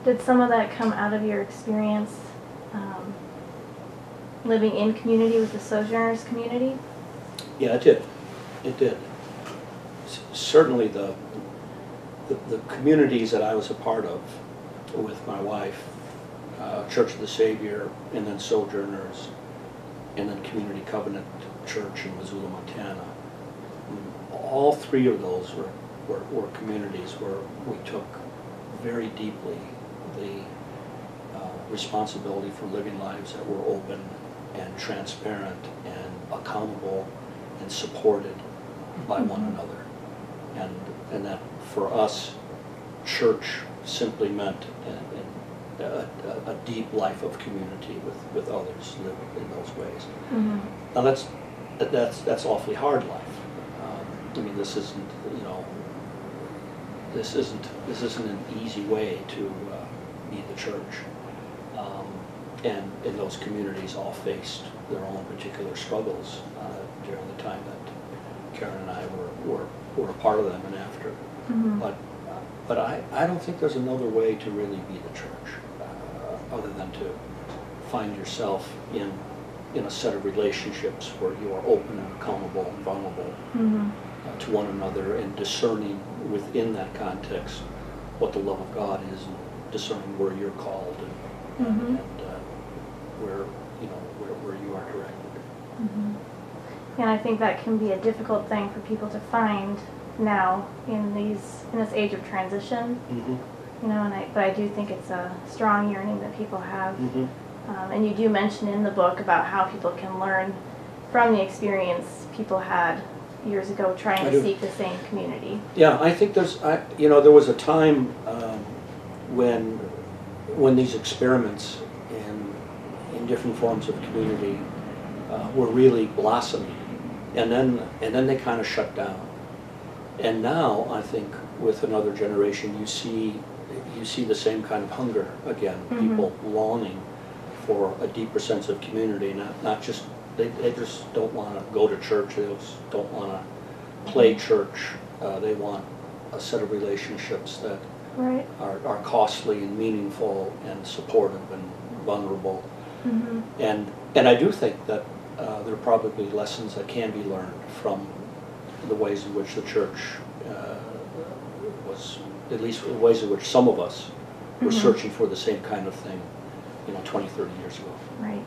Did some of that come out of your experience living in community with the Sojourners community? Yeah, it did. It did. Certainly the communities that I was a part of with my wife, Church of the Savior, and then Sojourners, and then Community Covenant Church in Missoula, Montana. All three of those were communities where we took very deeply the responsibility for living lives that were open and transparent and accountable and supported by one another. And that for us, church simply meant a deep life of community with others living in those ways. Mm-hmm. Now that's awfully hard life. I mean, this isn't, you know, this isn't an easy way to be the church. And in those communities all faced their own particular struggles during the time that Karen and I were a part of them and after. Mm-hmm. But I don't think there's another way to really be the church other than to find yourself in a set of relationships where you are open and accountable and vulnerable to one another, and discerning within that context what the love of God is, and discerning where you're called and where you are directed. Mm-hmm. And I think that can be a difficult thing for people to find now in this age of transition. Mm-hmm. You know, but I do think it's a strong yearning that people have. Mm-hmm. And you do mention in the book about how people can learn from the experience people had years ago trying to seek the same community. Yeah, I think there was a time when these experiments in different forms of community were really blossoming, and then they kind of shut down. And now I think with another generation you see the same kind of hunger again. Mm-hmm. People longing for a deeper sense of community, not just they just don't want to go to church, they just don't want to play church, they want a set of relationships that are costly and meaningful and supportive and vulnerable. Mm-hmm. And I do think that there are probably lessons that can be learned from the ways in which the church was, at least the ways in which some of us were searching for the same kind of thing, 20, 30 years ago. Right.